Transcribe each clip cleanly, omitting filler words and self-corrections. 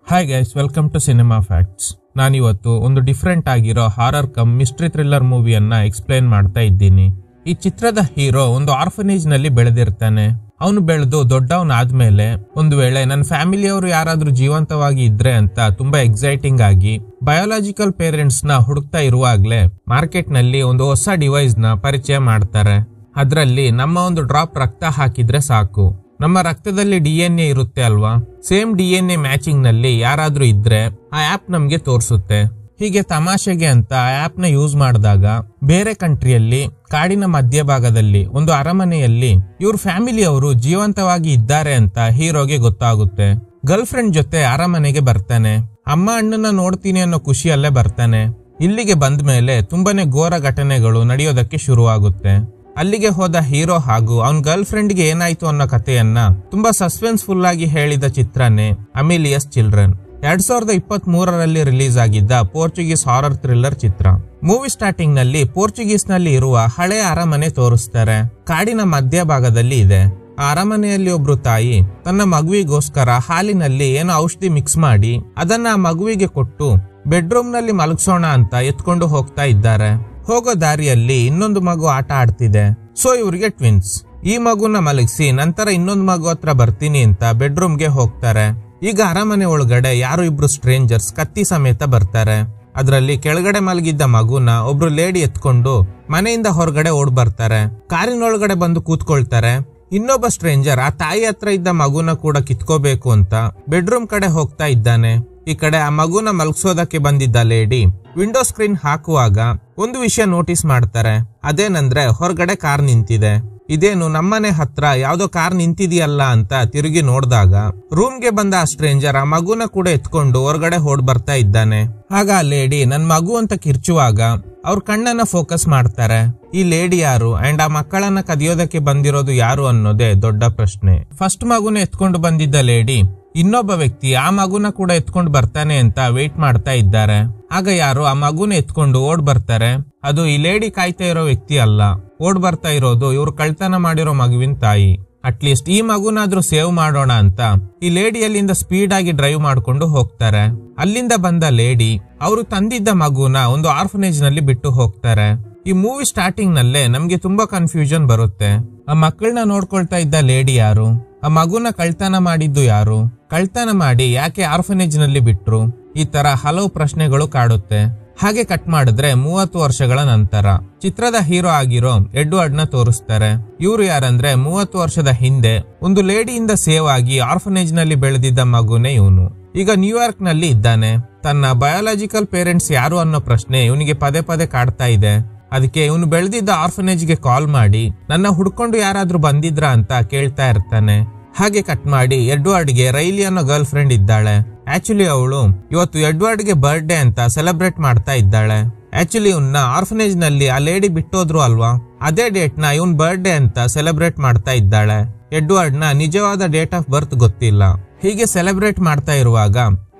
Hi guys, welcome to cinema facts. ನಾನಿವತ್ತು ಒಂದು different ಆಗಿರೋ ಹಾರರ್ ಕಮ್ ಮಿಸ್ಟ್ರಿ ಥ್ರಿಲ್ಲರ್ ಮೂವಿಯನ್ನ ಎಕ್ಸ್ಪ್ಲೈನ್ ಮಾಡ್ತಾ ಇದ್ದೀನಿ. ಈ ಚಿತ್ರದ ಹೀರೋ ಒಂದು ಆರ್ಫನೇಜ್ ನಲ್ಲಿ ಬೆಳೆದಿರ್ತಾನೆ. ಅವನು ಬೆಳೆದು ದೊಡ್ಡವನಾದ್ಮೇಲೆ ಒಂದು ವೇಳೆ ನನ್ನ ಫ್ಯಾಮಿಲಿಯವರು ಯಾರಾದ್ರೂ ಜೀವಂತವಾಗಿ ಇದ್ರೆ ಅಂತ ತುಂಬಾ ಎಕ್ಸೈಟಿಂಗ್ ಆಗಿ ಬಯೋಲಾಜಿಕಲ್ ಪೇರೆಂಟ್ಸ್ ನ ಹುಡುಕ್ತಾ ಇರುವಾಗ್ಲೇ ಮಾರ್ಕೆಟ್ ನಲ್ಲಿ ಒಂದು ಹೊಸ ಡಿವೈಸ್ ನ ಪರಿಚಯ ಮಾಡ್ತಾರೆ. ಅದರಲ್ಲಿ ನಮ್ಮ ಒಂದು ಡ್ರಾಪ್ ರಕ್ತ ಹಾಕಿದ್ರೆ ಸಾಕು, ನಮ್ಮ ರಕ್ತದಲ್ಲಿ DNA ಇರುತ್ತೆ ಅಲ್ವಾ, ಸೇಮ್ DNA ಮ್ಯಾಚಿಂಗ್ ನಲ್ಲಿ ಯಾರಾದ್ರೂ ಇದ್ರೆ ಆ ಆಪ್ ನಮ್ಗೆ ತೋರಿಸುತ್ತೆ. ಹೀಗೆ ತಮಾಷೆಗೆ ಅಂತ ಆ ಆಪ್ ನ ಯೂಸ್ ಮಾಡಿದಾಗ ಬೇರೆ ಕಂಟ್ರಿಯಲ್ಲಿ ಕಾಡಿನ ಮಧ್ಯಭಾಗದಲ್ಲಿ ಒಂದು ಅರಮನೆಯಲ್ಲಿ ಇವ್ರ ಫ್ಯಾಮಿಲಿಯವರು ಜೀವಂತವಾಗಿ ಇದ್ದಾರೆ ಅಂತ ಹೀರೋಗೆ ಗೊತ್ತಾಗುತ್ತೆ. ಗರ್ಲ್ ಫ್ರೆಂಡ್ ಜೊತೆ ಅರಮನೆಗೆ ಬರ್ತಾನೆ. ಅಮ್ಮ ಅಣ್ಣನ ನೋಡ್ತೀನಿ ಅನ್ನೋ ಖುಷಿಯಲ್ಲೇ ಬರ್ತಾನೆ. ಇಲ್ಲಿಗೆ ಬಂದ ಮೇಲೆ ತುಂಬಾನೇ ಘೋರ ಘಟನೆಗಳು ನಡೆಯೋದಕ್ಕೆ ಶುರುವಾಗುತ್ತೆ. ಅಲ್ಲಿಗೆ ಹೋದ ಹೀರೋ ಹಾಗೂ ಅವನ್ ಗರ್ಲ್ ಫ್ರೆಂಡ್ಗೆ ಏನಾಯ್ತು ಅನ್ನೋ ಕಥೆಯನ್ನ ತುಂಬಾ ಸಸ್ಪೆನ್ಸ್ಫುಲ್ ಆಗಿ ಹೇಳಿದ ಚಿತ್ರನೇ ಅಮಿಲಿಯಸ್ ಚಿಲ್ಡ್ರನ್. 2023ರಲ್ಲಿ ರಿಲೀಸ್ ಆಗಿದ್ದ ಪೋರ್ಚುಗೀಸ್ ಹಾರರ್ ಥ್ರಿಲ್ಲರ್ ಚಿತ್ರ. ಮೂವಿ ಸ್ಟಾರ್ಟಿಂಗ್ ನಲ್ಲಿ ಪೋರ್ಚುಗೀಸ್ ನಲ್ಲಿ ಇರುವ ಹಳೆಯ ಅರಮನೆ ತೋರಿಸ್ತಾರೆ. ಕಾಡಿನ ಮಧ್ಯಭಾಗದಲ್ಲಿ ಇದೆ. ಆ ಅರಮನೆಯಲ್ಲಿ ಒಬ್ರು ತಾಯಿ ತನ್ನ ಮಗುವಿಗೋಸ್ಕರ ಹಾಲಿನಲ್ಲಿ ಏನೋ ಔಷಧಿ ಮಿಕ್ಸ್ ಮಾಡಿ ಅದನ್ನ ಆ ಮಗುವಿಗೆ ಕೊಟ್ಟು ಬೆಡ್ರೂಮ್ ನಲ್ಲಿ ಮಲಗಿಸೋಣ ಅಂತ ಎತ್ಕೊಂಡು ಹೋಗ್ತಾ ಇದ್ದಾರೆ. ಹೋಗೋ ದಾರಿಯಲ್ಲಿ ಇನ್ನೊಂದು ಮಗು ಆಟ ಆಡ್ತಿದೆ. ಸೊ ಇವ್ರಿಗೆ ಟ್ವಿನ್ಸ್. ಈ ಮಗುನ ಮಲಗಿಸಿ ನಂತರ ಇನ್ನೊಂದು ಮಗು ಹತ್ರ ಬರ್ತೀನಿ ಅಂತ ಬೆಡ್ರೂಮ್ಗೆ ಹೋಗ್ತಾರೆ. ಈಗ ಅರಮನೆ ಒಳಗಡೆ ಯಾರು ಇಬ್ರು ಸ್ಟ್ರೇಂಜರ್ಸ್ ಕತ್ತಿ ಸಮೇತ ಬರ್ತಾರೆ. ಅದರಲ್ಲಿ ಕೆಳಗಡೆ ಮಲಗಿದ್ದ ಮಗುನ ಒಬ್ರು ಲೇಡಿ ಎತ್ಕೊಂಡು ಮನೆಯಿಂದ ಹೊರಗಡೆ ಓಡ್ ಬರ್ತಾರೆ. ಕಾರಿನೊಳಗಡೆ ಬಂದು ಕೂತ್ಕೊಳ್ತಾರೆ. ಇನ್ನೊಬ್ಬ ಸ್ಟ್ರೇಂಜರ್ ಆ ತಾಯಿ ಹತ್ರ ಇದ್ದ ಮಗುನ ಕೂಡ ಕಿತ್ಕೋಬೇಕು ಅಂತ ಬೆಡ್ರೂಮ್ ಕಡೆ ಹೋಗ್ತಾ ಇದ್ದಾನೆ. ಈ ಕಡೆ ಆ ಮಗುನ ಮಲಗಿಸೋದಕ್ಕೆ ಬಂದಿದ್ದ ಲೇಡಿ ವಿಂಡೋ ಸ್ಕ್ರೀನ್ ಹಾಕುವಾಗ ಒಂದು ವಿಷಯ ನೋಟಿಸ್ ಮಾಡ್ತಾರೆ. ಅದೇನಂದ್ರೆ ಹೊರಗಡೆ ಕಾರ್ ನಿಂತಿದೆ. ಇದೇನು ನಮ್ಮನೆ ಹತ್ರ ಯಾವ್ದೋ ಕಾರ್ ನಿಂತಿದೆಯಲ್ಲ ಅಂತ ತಿರುಗಿ ನೋಡಿದಾಗ ರೂಮ್ಗೆ ಬಂದ ಆ ಸ್ಟ್ರೇಂಜರ್ ಆ ಮಗುನ ಕೂಡ ಎತ್ಕೊಂಡು ಹೊರಗಡೆ ಹೊಡ್ ಬರ್ತಾ ಇದ್ದಾನೆ. ಆಗ ಆ ಲೇಡಿ ನನ್ ಮಗು ಅಂತ ಕಿರ್ಚುವಾಗ ಅವ್ರ ಕಣ್ಣನ್ನ ಫೋಕಸ್ ಮಾಡ್ತಾರೆ. ಈ ಲೇಡಿ ಯಾರು ಅಂಡ್ ಆ ಮಕ್ಕಳನ್ನ ಕದಿಯೋದಕ್ಕೆ ಬಂದಿರೋದು ಯಾರು ಅನ್ನೋದೇ ದೊಡ್ಡ ಪ್ರಶ್ನೆ. ಫಸ್ಟ್ ಮಗುನ ಎತ್ಕೊಂಡು ಬಂದಿದ್ದ ಲೇಡಿ ಇನ್ನೊಬ್ಬ ವ್ಯಕ್ತಿ ಆ ಮಗುನ ಕೂಡ ಎತ್ಕೊಂಡು ಬರ್ತಾನೆ ಅಂತ ವೇಟ್ ಮಾಡ್ತಾ ಇದ್ದಾರೆ. ಆಗ ಯಾರು ಆ ಮಗುನ ಎತ್ಕೊಂಡು ಓಡ್ ಬರ್ತಾರೆ. ಅದು ಈ ಲೇಡಿ ಕಾಯ್ತಾ ಇರೋ ವ್ಯಕ್ತಿ ಅಲ್ಲ. ಓಡ್ ಬರ್ತಾ ಇರೋದು ಇವ್ರು ಕಳ್ತನ ಮಾಡಿರೋ ಮಗುವಿನ ತಾಯಿ. ಅಟ್ಲೀಸ್ಟ್ ಈ ಮಗುನಾದ್ರೂ ಸೇವ್ ಮಾಡೋಣ ಅಂತ ಈ ಲೇಡಿ ಅಲ್ಲಿಂದ ಸ್ಪೀಡ್ ಆಗಿ ಡ್ರೈವ್ ಮಾಡ್ಕೊಂಡು ಹೋಗ್ತಾರೆ. ಅಲ್ಲಿಂದ ಬಂದ ಲೇಡಿ ಅವರು ತಂದಿದ್ದ ಮಗುನ ಒಂದು ಆರ್ಫನೇಜ್ ನಲ್ಲಿ ಬಿಟ್ಟು ಹೋಗ್ತಾರೆ. ಈ ಮೂವಿ ಸ್ಟಾರ್ಟಿಂಗ್ ನಲ್ಲೇ ನಮ್ಗೆ ತುಂಬಾ ಕನ್ಫ್ಯೂಷನ್ ಬರುತ್ತೆ. ಆ ಮಕ್ಕಳನ್ನ ನೋಡ್ಕೊಳ್ತಾ ಇದ್ದ ಲೇಡಿ ಯಾರು, ಆ ಮಗುನ ಕಳ್ತನ ಮಾಡಿದ್ದು ಯಾರು, ಕಳ್ತನ ಮಾಡಿ ಯಾಕೆ ಆರ್ಫನೇಜ್ ನಲ್ಲಿ ಬಿಟ್ರು, ಈ ತರ ಹಲವು ಪ್ರಶ್ನೆಗಳು ಕಾಡುತ್ತೆ. ಹಾಗೆ ಕಟ್ ಮಾಡಿದ್ರೆ 30 ವರ್ಷಗಳ ನಂತರ ಚಿತ್ರದ ಹೀರೋ ಆಗಿರೋ ಎಡ್ವರ್ಡ್ ನ ತೋರಿಸ್ತಾರೆ. ಇವ್ರು ಯಾರಂದ್ರೆ 30 ವರ್ಷದ ಹಿಂದೆ ಒಂದು ಲೇಡಿಯಿಂದ ಸೇವ್ ಆಗಿ ಆರ್ಫನೇಜ್ ನಲ್ಲಿ ಬೆಳೆದಿದ್ದ ಮಗುನೇ ಇವನು. ಈಗ ನ್ಯೂಯಾರ್ಕ್ ನಲ್ಲಿ ಇದ್ದಾನೆ. ತನ್ನ ಬಯೋಲಾಜಿಕಲ್ ಪೇರೆಂಟ್ಸ್ ಯಾರು ಅನ್ನೋ ಪ್ರಶ್ನೆ ಇವನಿಗೆ ಪದೇ ಪದೇ ಕಾಡ್ತಾ ಇದೆ. ಅದಕ್ಕೆ ಇವನು ಬೆಳೆದಿದ್ದ ಆರ್ಫನೇಜ್ಗೆ ಕಾಲ್ ಮಾಡಿ ನನ್ನ ಹುಡ್ಕೊಂಡು ಯಾರಾದ್ರೂ ಬಂದಿದ್ರ ಅಂತ ಕೇಳ್ತಾ ಇರ್ತಾನೆ. ಹಾಗೆ ಕಟ್ ಮಾಡಿ ಎಡ್ವರ್ಡ್ಗೆ ರೈಲಿ ಅನ್ನೋ ಗರ್ಲ್ ಫ್ರೆಂಡ್ ಇದ್ದಾಳೆ. ಆಕ್ಚುಲಿ ಅವಳು ಇವತ್ತು ಎಡ್ವರ್ಡ್ಗೆ ಬರ್ಡೇ ಅಂತ ಸೆಲೆಬ್ರೇಟ್ ಮಾಡ್ತಾ ಇದ್ದಾಳೆ. ಆಕ್ಚುಲಿ ಇವನ್ನ ಆರ್ಫನೇಜ್ ನಲ್ಲಿ ಆ ಲೇಡಿ ಬಿಟ್ಟೋದ್ರು ಅಲ್ವಾ, ಅದೇ ಡೇಟ್ ನ ಇವನ್ ಬರ್ಡೇ ಅಂತ ಸೆಲೆಬ್ರೇಟ್ ಮಾಡ್ತಾ ಇದ್ದಾಳೆ. ಎಡ್ವರ್ಡ್ ನ ನಿಜವಾದ ಡೇಟ್ ಆಫ್ ಬರ್ತ್ ಗೊತ್ತಿಲ್ಲ. ಹೀಗೆ ಸೆಲೆಬ್ರೇಟ್ ಮಾಡ್ತಾ ಇರುವಾಗ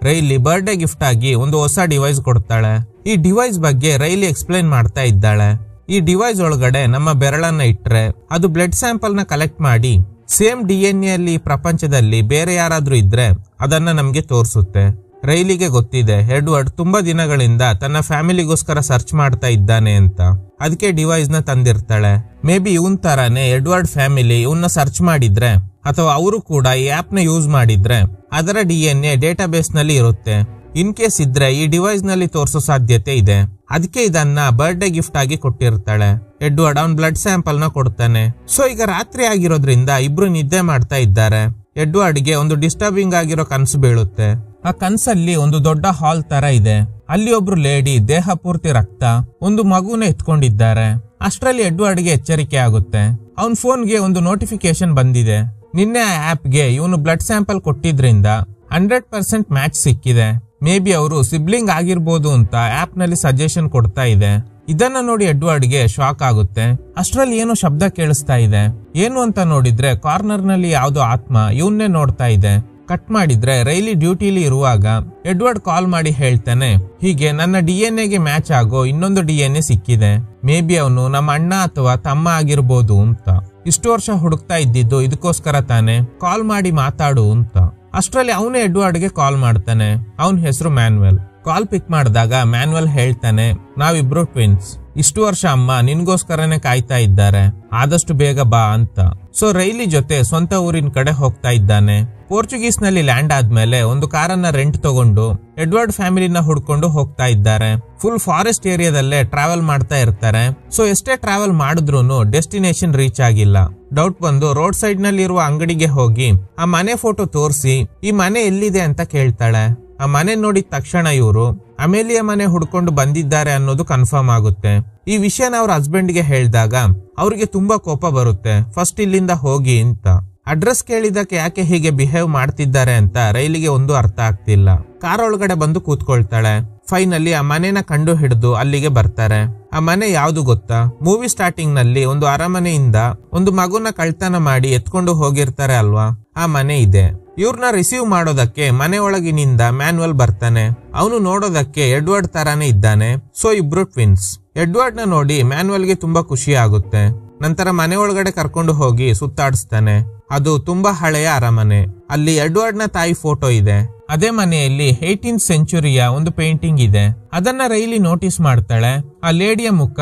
ರೈಲಿ ಬರ್ಡೇ ಗಿಫ್ಟ್ ಆಗಿ ಒಂದು ಹೊಸ ಡಿವೈಸ್ ಕೊಡ್ತಾಳೆ. ಈ ಡಿವೈಸ್ ಬಗ್ಗೆ ರೈಲಿ ಎಕ್ಸ್ಪ್ಲೈನ್ ಮಾಡ್ತಾ ಇದ್ದಾಳೆ. ಈ ಡಿವೈಸ್ ಒಳಗಡೆ ನಮ್ಮ ಬೆರಳನ್ನ ಇಟ್ರೆ ಅದು ಬ್ಲಡ್ ಸ್ಯಾಂಪಲ್ ನ ಕಲೆಕ್ಟ್ ಮಾಡಿ ಸೇಮ್ DNA ಅಲ್ಲಿ ಪ್ರಪಂಚದಲ್ಲಿ ಬೇರೆ ಯಾರಾದ್ರೂ ಇದ್ರೆ ಅದನ್ನ ನಮ್ಗೆ ತೋರಿಸುತ್ತೆ. ರೈಲಿಗೆ ಗೊತ್ತಿದೆ ಎಡ್ವರ್ಡ್ ತುಂಬಾ ದಿನಗಳಿಂದ ತನ್ನ ಫ್ಯಾಮಿಲಿಗೋಸ್ಕರ ಸರ್ಚ್ ಮಾಡ್ತಾ ಇದ್ದಾನೆ ಅಂತ. ಅದಕ್ಕೆ ಡಿವೈಸ್ ನ ತಂದಿರ್ತಾಳೆ. ಮೇ ಬಿ ಇವನ್ ತರಾನೇ ಎಡ್ವರ್ಡ್ ಫ್ಯಾಮಿಲಿ ಇವನ್ನ ಸರ್ಚ್ ಮಾಡಿದ್ರೆ ಅಥವಾ ಅವರು ಕೂಡ ಈ ಆಪ್ ನ ಯೂಸ್ ಮಾಡಿದ್ರೆ ಅದರ DNA ಡೇಟಾಬೇಸ್ ನಲ್ಲಿ ಇರುತ್ತೆ. ಇನ್ ಕೇಸ್ ಇದ್ರೆ ಈ ಡಿವೈಸ್ ನಲ್ಲಿ ತೋರಿಸೋ ಸಾಧ್ಯತೆ ಇದೆ. ಅದಕ್ಕೆ ಇದನ್ನ ಬರ್ಡೇ ಗಿಫ್ಟ್ ಆಗಿ ಕೊಟ್ಟಿರ್ತಾಳೆ. ಎಡ್ವರ್ಡ್ ಅವನ್ ಬ್ಲಡ್ ಸ್ಯಾಂಪಲ್ ನ ಕೊಡ್ತಾನೆ. ಸೊ ಈಗ ರಾತ್ರಿ ಆಗಿರೋದ್ರಿಂದ ಇಬ್ರು ನಿದ್ದೆ ಮಾಡ್ತಾ ಇದ್ದಾರೆ. ಎಡ್ವರ್ಡ್ಗೆ ಒಂದು ಡಿಸ್ಟರ್ಬಿಂಗ್ ಆಗಿರೋ ಕನ್ಸು ಬೀಳುತ್ತೆ. ಆ ಕನ್ಸಲ್ಲಿ ಒಂದು ದೊಡ್ಡ ಹಾಲ್ ತರ ಇದೆ. ಅಲ್ಲಿ ಒಬ್ರು ಲೇಡಿ ದೇಹ ಪೂರ್ತಿ ರಕ್ತ ಒಂದು ಮಗುನ ಎತ್ಕೊಂಡಿದ್ದಾರೆ. ಅಷ್ಟರಲ್ಲಿ ಎಡ್ವರ್ಡ್ಗೆ ಎಚ್ಚರಿಕೆ ಆಗುತ್ತೆ. ಅವನ್ ಫೋನ್ಗೆ ಒಂದು ನೋಟಿಫಿಕೇಶನ್ ಬಂದಿದೆ. ನಿನ್ನೆ ಆ ಆಪ್ಗೆ ಇವನು ಬ್ಲಡ್ ಸ್ಯಾಂಪಲ್ ಕೊಟ್ಟಿದ್ರಿಂದ 100% ಮ್ಯಾಚ್ ಸಿಕ್ಕಿದೆ. ಮೇ ಬಿ ಅವರು ಸಿಬ್ಲಿಂಗ್ ಆಗಿರ್ಬೋದು ಅಂತ ಆಪ್ ನಲ್ಲಿ ಸಜೆಷನ್ ಕೊಡ್ತಾ ಇದೆ. ಇದನ್ನ ನೋಡಿ ಎಡ್ವರ್ಡ್ಗೆ ಶಾಕ್ ಆಗುತ್ತೆ. ಅಷ್ಟರಲ್ಲಿ ಏನೋ ಶಬ್ದ ಕೇಳಿಸ್ತಾ ಇದೆ. ಏನು ಅಂತ ನೋಡಿದ್ರೆ ಕಾರ್ನರ್ ನಲ್ಲಿ ಯಾವ್ದೋ ಆತ್ಮ ಇವನ್ನೇ ನೋಡ್ತಾ ಇದೆ. ಕಟ್ ಮಾಡಿದ್ರೆ ರೈಲಿ ಡ್ಯೂಟಿಲಿ ಇರುವಾಗ ಎಡ್ವರ್ಡ್ ಕಾಲ್ ಮಾಡಿ ಹೇಳ್ತಾನೆ, ಹೀಗೆ ನನ್ನ DNA ಮ್ಯಾಚ್ ಆಗೋ ಇನ್ನೊಂದು DNA ಸಿಕ್ಕಿದೆ. ಮೇ ಬಿ ಅವನು ನಮ್ಮ ಅಣ್ಣ ಅಥವಾ ತಮ್ಮ ಆಗಿರ್ಬೋದು ಅಂತ. ಇಷ್ಟು ವರ್ಷ ಹುಡುಕ್ತಾ ಇದ್ದಿದ್ದು ಇದಕ್ಕೋಸ್ಕರ ತಾನೆ, ಕಾಲ್ ಮಾಡಿ ಮಾತಾಡು ಅಂತ. ಅಷ್ಟರಲ್ಲಿ ಅವನೇ ಎಡ್ವರ್ಡ್ಗೆ ಕಾಲ್ ಮಾಡ್ತಾನೆ. ಅವನ ಹೆಸರು ಮ್ಯಾನ್ಯುಯಲ್. ಕಾಲ್ ಪಿಕ್ ಮಾಡಿದಾಗ ಮ್ಯಾನ್ಯುಯಲ್ ಹೇಳ್ತಾನೆ, ನಾವಿಬ್ರು ಟ್ವಿನ್ಸ್, ಇಷ್ಟು ವರ್ಷ ಅಮ್ಮ ನಿನ್ಗೋಸ್ಕರನೇ ಕಾಯ್ತಾ ಇದ್ದಾರೆ, ಆದಷ್ಟು ಬೇಗ ಬಾ ಅಂತ. ಸೊ ರೈಲಿ ಜೊತೆ ಸ್ವಂತ ಊರಿನ ಕಡೆ ಹೋಗ್ತಾ ಇದ್ದಾನೆ. ಪೋರ್ಚುಗೀಸ್ ನಲ್ಲಿ ಲ್ಯಾಂಡ್ ಆದ್ಮೇಲೆ ಒಂದು ಕಾರನ್ನ ರೆಂಟ್ ತಗೊಂಡು ಎಡ್ವರ್ಡ್ ಫ್ಯಾಮಿಲಿನ ಹುಡ್ಕೊಂಡು ಹೋಗ್ತಾ ಇದ್ದಾರೆ. ಫುಲ್ ಫಾರೆಸ್ಟ್ ಏರಿಯಾದಲ್ಲೇ ಟ್ರಾವೆಲ್ ಮಾಡ್ತಾ ಇರ್ತಾರೆ. ಸೊ ಎಷ್ಟೇ ಟ್ರಾವೆಲ್ ಮಾಡಿದ್ರು ಡೆಸ್ಟಿನೇಷನ್ ರೀಚ್ ಆಗಿಲ್ಲ. ಡೌಟ್ ಬಂದು ರೋಡ್ ಸೈಡ್ ನಲ್ಲಿ ಇರುವ ಅಂಗಡಿಗೆ ಹೋಗಿ ಆ ಮನೆ ಫೋಟೋ ತೋರಿಸಿ ಈ ಮನೆ ಎಲ್ಲಿದೆ ಅಂತ ಕೇಳ್ತಾಳೆ. ಆ ಮನೆ ನೋಡಿದ ತಕ್ಷಣ ಇವರು ಅಮೇಲಿಯಾ ಮನೆ ಹುಡ್ಕೊಂಡು ಬಂದಿದ್ದಾರೆ ಅನ್ನೋದು ಕನ್ಫರ್ಮ್ ಆಗುತ್ತೆ. ಈ ವಿಷಯನ ಅವ್ರ ಹಸ್ಬೆಂಡ್ಗೆ ಹೇಳಿದಾಗ ಅವ್ರಿಗೆ ತುಂಬಾ ಕೋಪ ಬರುತ್ತೆ. ಫಸ್ಟ್ ಇಲ್ಲಿಂದ ಹೋಗಿ ಅಂತ. ಅಡ್ರೆಸ್ ಕೇಳಿದಕ್ಕೆ ಯಾಕೆ ಹೀಗೆ ಬಿಹೇವ್ ಮಾಡ್ತಿದ್ದಾರೆ ಅಂತ ರೈಲಿಗೆ ಒಂದು ಅರ್ಥ ಆಗ್ತಿಲ್ಲ. ಕಾರ್ ಒಳಗಡೆ ಬಂದು ಕೂತ್ಕೊಳ್ತಾಳೆ. ಫೈನಲಿ ಆ ಮನೆನ ಕಂಡು ಹಿಡಿದು ಅಲ್ಲಿಗೆ ಬರ್ತಾರೆ. ಆ ಮನೆ ಯಾವ್ದು ಗೊತ್ತಾ? ಮೂವಿ ಸ್ಟಾರ್ಟಿಂಗ್ ನಲ್ಲಿ ಒಂದು ಅರಮನೆಯಿಂದ ಒಂದು ಮಗುನ ಕಳ್ತನ ಮಾಡಿ ಎತ್ಕೊಂಡು ಹೋಗಿರ್ತಾರೆ ಅಲ್ವಾ, ಆ ಮನೆ ಇದೆ. ಇವ್ರನ್ನ ರಿಸೀವ್ ಮಾಡೋದಕ್ಕೆ ಮನೆ ಒಳಗಿನಿಂದ ಮ್ಯಾನ್ಯುಯಲ್ ಬರ್ತಾನೆ. ಅವನು ನೋಡೋದಕ್ಕೆ ಎಡ್ವರ್ಡ್ ತರಾನೇ ಇದ್ದಾನೆ. ಸೊ ಇಬ್ರು ಟ್ವಿನ್ಸ್. ಎಡ್ವರ್ಡ್ ನ ನೋಡಿ ಮ್ಯಾನ್ಯುಯಲ್ಗೆ ತುಂಬಾ ಖುಷಿ ಆಗುತ್ತೆ. ನಂತರ ಮನೆ ಒಳಗಡೆ ಕರ್ಕೊಂಡು ಹೋಗಿ ಸುತ್ತಾಡಿಸ್ತಾನೆ. ಅದು ತುಂಬಾ ಹಳೆಯ ಅರಮನೆ. ಅಲ್ಲಿ ಎಡ್ವರ್ಡ್ ನ ತಾಯಿ ಫೋಟೋ ಇದೆ. ಅದೇ ಮನೆಯಲ್ಲಿ 18th ಸೆಂಚುರಿಯ ಒಂದು ಪೇಂಟಿಂಗ್ ಇದೆ. ಅದನ್ನ ರೈಲಿ ನೋಟಿಸ್ ಮಾಡ್ತಾಳೆ. ಆ ಲೇಡಿಯ ಮುಖ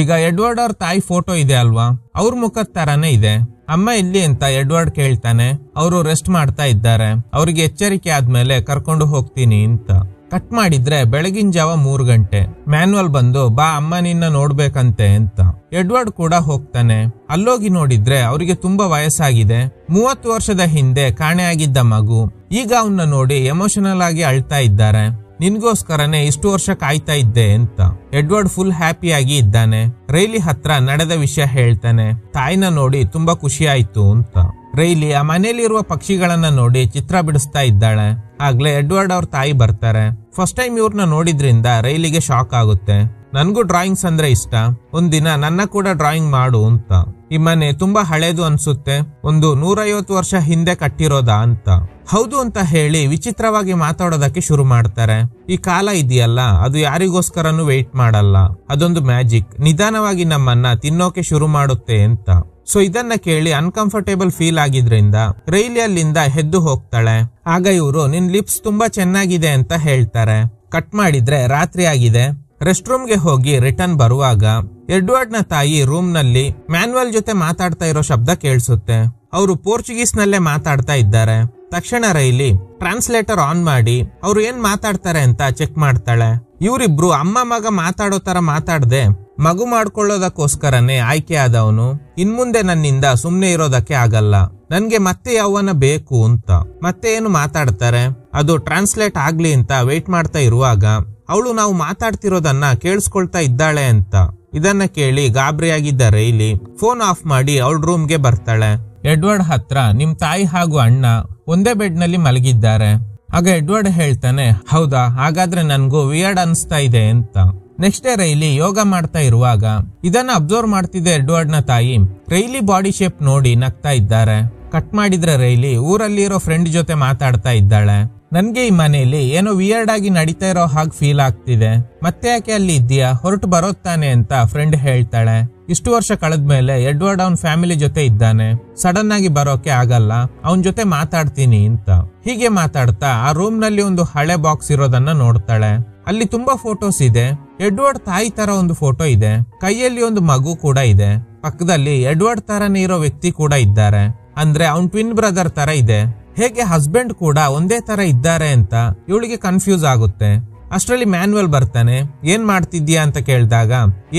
ಈಗ ಎಡ್ವರ್ಡ್ ಅವ್ರ ತಾಯಿ ಫೋಟೋ ಇದೆ ಅಲ್ವಾ, ಅವ್ರ ಮುಖದ ತರಾನೇ ಇದೆ. ಅಮ್ಮ ಎಲ್ಲಿ ಅಂತ ಎಡ್ವರ್ಡ್ ಕೇಳ್ತಾನೆ. ಅವರು ರೆಸ್ಟ್ ಮಾಡ್ತಾ ಇದ್ದಾರೆ. ಅವ್ರಿಗೆ ಎಚ್ಚರಿಕೆ ಆದ್ಮೇಲೆ ಕರ್ಕೊಂಡು ಹೋಗ್ತೀನಿ ಅಂತ. ಕಟ್ ಮಾಡಿದ್ರೆ ಬೆಳಗಿನ ಜಾವ 3 ಗಂಟೆ. ಮ್ಯಾನ್ಯುಯಲ್ ಬಂದು ಬಾ ಅಮ್ಮ ನಿನ್ನ ನೋಡ್ಬೇಕಂತೆ ಅಂತ. ಎಡ್ವರ್ಡ್ ಕೂಡ ಹೋಗ್ತಾನೆ. ಅಲ್ಲೋಗಿ ನೋಡಿದ್ರೆ ಅವರಿಗೆ ತುಂಬಾ ವಯಸ್ಸಾಗಿದೆ. 30 ವರ್ಷದ ಹಿಂದೆ ಕಾಣೆಯಾಗಿದ್ದ ಮಗು ಈಗ ಅವನ್ನ ನೋಡಿ ಎಮೋಷನಲ್ ಆಗಿ ಅಳ್ತಾ ಇದ್ದಾರೆ. ನಿನ್ಗೋಸ್ಕರನೇ ಇಷ್ಟು ವರ್ಷ ಕಾಯ್ತಾ ಇದ್ದೆ ಅಂತ. ಎಡ್ವರ್ಡ್ ಫುಲ್ ಹ್ಯಾಪಿ ಆಗಿ ಇದ್ದಾನೆ. ರೈಲಿ ಹತ್ರ ನಡೆದ ವಿಷಯ ಹೇಳ್ತಾನೆ. ತಾಯಿನ ನೋಡಿ ತುಂಬಾ ಖುಷಿ ಆಯ್ತು ಅಂತ. ರೈಲಿ ಆ ಮನೆಯಲ್ಲಿರುವ ಪಕ್ಷಿಗಳನ್ನ ನೋಡಿ ಚಿತ್ರ ಬಿಡಿಸ್ತಾ ಇದ್ದಾಳೆ. ಆಗ್ಲೇ ಎಡ್ವರ್ಡ್ ಅವ್ರ ತಾಯಿ ಬರ್ತಾರೆ. ಫಸ್ಟ್ ಟೈಮ್ ಇವ್ರನ್ನ ನೋಡಿದ್ರಿಂದ ರೈಲಿಗೆ ಶಾಕ್ ಆಗುತ್ತೆ. ನನ್ಗೂ ಡ್ರಾಯಿಂಗ್ಸ್ ಅಂದ್ರೆ ಇಷ್ಟ, ಒಂದಿನ ನನ್ನ ಕೂಡ ಡ್ರಾಯಿಂಗ್ ಮಾಡು ಅಂತ. ಈ ಮನೆ ತುಂಬಾ ಹಳೇದು ಅನ್ಸುತ್ತೆ, ಒಂದು 150 ವರ್ಷ ಹಿಂದೆ ಕಟ್ಟಿರೋದಾ ಅಂತ. ಹೌದು ಅಂತ ಹೇಳಿ ವಿಚಿತ್ರವಾಗಿ ಮಾತಾಡೋದಕ್ಕೆ ಶುರು ಮಾಡ್ತಾರೆ. ಈ ಕಾಲ ಇದೆಯಲ್ಲ, ಅದು ಯಾರಿಗೋಸ್ಕರನು ವೇಟ್ ಮಾಡಲ್ಲ. ಅದೊಂದು ಮ್ಯಾಜಿಕ್, ನಿಧಾನವಾಗಿ ನಮ್ಮನ್ನ ತಿನ್ನೋಕೆ ಶುರು ಮಾಡುತ್ತೆ ಅಂತ. ಸೊ ಇದನ್ನ ಕೇಳಿ ಅನ್ಕಂಫರ್ಟೇಬಲ್ ಫೀಲ್ ಆಗಿದ್ರಿಂದ ರೈಲಿ ಅಲ್ಲಿಂದ ಎದ್ದು ಹೋಗ್ತಾಳೆ. ಆಗ ಇವರು ನಿನ್ ಲಿಪ್ಸ್ ತುಂಬಾ ಚೆನ್ನಾಗಿದೆ ಅಂತ ಹೇಳ್ತಾರೆ. ಕಟ್ ಮಾಡಿದ್ರೆ ರಾತ್ರಿ ಆಗಿದೆ. ರೆಸ್ಟ್ ರೂಮ್ಗೆ ಹೋಗಿ ರಿಟರ್ನ್ ಬರುವಾಗ ಎಡ್ವರ್ಡ್ ನ ತಾಯಿ ರೂಮ್ ನಲ್ಲಿ ಮ್ಯಾನ್ಯುಯಲ್ ಜೊತೆ ಮಾತಾಡ್ತಾ ಇರೋ ಶಬ್ದ ಕೇಳಿಸುತ್ತೆ. ಅವರು ಪೋರ್ಚುಗೀಸ್ ನಲ್ಲೇ ಮಾತಾಡ್ತಾ ಇದ್ದಾರೆ. ತಕ್ಷಣ ರೈಲಿ ಟ್ರಾನ್ಸ್ಲೇಟರ್ ಆನ್ ಮಾಡಿ ಅವ್ರು ಏನ್ ಮಾತಾಡ್ತಾರೆ ಅಂತ ಚೆಕ್ ಮಾಡ್ತಾಳೆ. ಇವರಿಬ್ರು ಅಮ್ಮ ಮಗ ಮಾತಾಡೋ ತರ ಮಾತಾಡದೆ ಮಗು ಮಾಡ್ಕೊಳ್ಳೋದಕ್ಕೋಸ್ಕರನೇ ಆಯ್ಕೆ ಆದವನು. ಇನ್ಮುಂದೆ ನನ್ನಿಂದ ಸುಮ್ನೆ ಇರೋದಕ್ಕೆ ಆಗಲ್ಲ, ನನ್ಗೆ ಮತ್ತೆ ಯೌವನ ಬೇಕು ಅಂತ ಮತ್ತೆ ಏನು ಮಾತಾಡ್ತಾರೆ. ಅದು ಟ್ರಾನ್ಸ್ಲೇಟ್ ಆಗ್ಲಿ ಅಂತ ವೇಟ್ ಮಾಡ್ತಾ ಇರುವಾಗ ಅವಳು ನಾವು ಮಾತಾಡ್ತಿರೋದನ್ನ ಕೇಳಿಸ್ಕೊಳ್ತಾ ಇದ್ದಾಳೆ ಅಂತ. ಇದನ್ನ ಕೇಳಿ ಗಾಬರಿಯಾಗಿದ್ದ ರೈಲಿ ಫೋನ್ ಆಫ್ ಮಾಡಿ ಅವಳ ರೂಮ್ಗೆ ಬರ್ತಾಳೆ. ಎಡ್ವರ್ಡ್ ಹತ್ರ ನಿಮ್ ತಾಯಿ ಹಾಗೂ ಅಣ್ಣ ಒಂದೇ ಬೆಡ್ ನಲ್ಲಿ ಮಲಗಿದ್ದಾರೆ. ಆಗ ಎಡ್ವರ್ಡ್ ಹೇಳ್ತಾನೆ, ಹೌದಾ, ಹಾಗಾದ್ರೆ ನನ್ಗೂ ವಿಯರ್ಡ್ ಅನ್ಸ್ತಾ ಇದೆ ಅಂತ. ನೆಕ್ಸ್ಟ್ ಡೇ ರೈಲಿ ಯೋಗ ಮಾಡ್ತಾ ಇರುವಾಗ ಇದನ್ನ ಅಬ್ಸರ್ವ್ ಮಾಡ್ತಿದ್ದ ಎಡ್ವರ್ಡ್ ನ ತಾಯಿ ರೈಲಿ ಬಾಡಿ ಶೇಪ್ ನೋಡಿ ನಗ್ತಾ ಇದ್ದಾರೆ. ಕಟ್ ಮಾಡಿದ್ರೆ ರೈಲಿ ಊರಲ್ಲಿರೋ ಫ್ರೆಂಡ್ ಜೊತೆ ಮಾತಾಡ್ತಾ ಇದ್ದಾಳೆ. ನನ್ಗೆ ಈ ಮನೆಯಲ್ಲಿ ಏನೋ ವಿಯರ್ಡ್ ಆಗಿ ನಡೀತಾ ಇರೋ ಹಾಗೆ ಫೀಲ್ ಆಗ್ತಿದೆ, ಮತ್ತೆ ಯಾಕೆ ಅಲ್ಲಿ ಇದ್ದೀಯಾ, ಹೊರಟು ಬರೋತ್ತಾನೆ ಅಂತ ಫ್ರೆಂಡ್ ಹೇಳ್ತಾಳೆ. ಇಷ್ಟು ವರ್ಷ ಕಳೆದ್ಮೇಲೆ ಎಡ್ವರ್ಡ್ ಅವನ್ ಫ್ಯಾಮಿಲಿ ಜೊತೆ ಇದ್ದಾನೆ, ಸಡನ್ ಆಗಿ ಬರೋಕೆ ಆಗಲ್ಲ, ಅವನ್ ಜೊತೆ ಮಾತಾಡ್ತೀನಿ ಅಂತ. ಹೀಗೆ ಮಾತಾಡ್ತಾ ಆ ರೂಮ್ ನಲ್ಲಿ ಒಂದು ಹಳೆ ಬಾಕ್ಸ್ ಇರೋದನ್ನ ನೋಡ್ತಾಳೆ. ಅಲ್ಲಿ ತುಂಬಾ ಫೋಟೋಸ್ ಇದೆ. ಎಡ್ವರ್ಡ್ ತಾಯಿ ತರ ಒಂದು ಫೋಟೋ ಇದೆ, ಕೈಯಲ್ಲಿ ಒಂದು ಮಗು ಕೂಡ ಇದೆ. ಪಕ್ಕದಲ್ಲಿ ಎಡ್ವರ್ಡ್ ತರನೇ ಇರೋ ವ್ಯಕ್ತಿ ಕೂಡ ಇದ್ದಾರೆ, ಅಂದ್ರೆ ಅವನ್ ಟ್ವಿನ್ ಬ್ರದರ್ ತರ ಇದೆ. ಹೇಗೆ ಹಸ್ಬೆಂಡ್ ಕೂಡ ಒಂದೇ ತರ ಇದ್ದಾರೆ ಅಂತ ಇವಳಿಗೆ ಕನ್ಫ್ಯೂಸ್ ಆಗುತ್ತೆ. ಅಷ್ಟರಲ್ಲಿ ಮ್ಯಾನ್ಯುಯಲ್ ಬರ್ತಾನೆ. ಏನ್ ಮಾಡ್ತಿದ್ಯಾ ಅಂತ ಕೇಳಿದಾಗ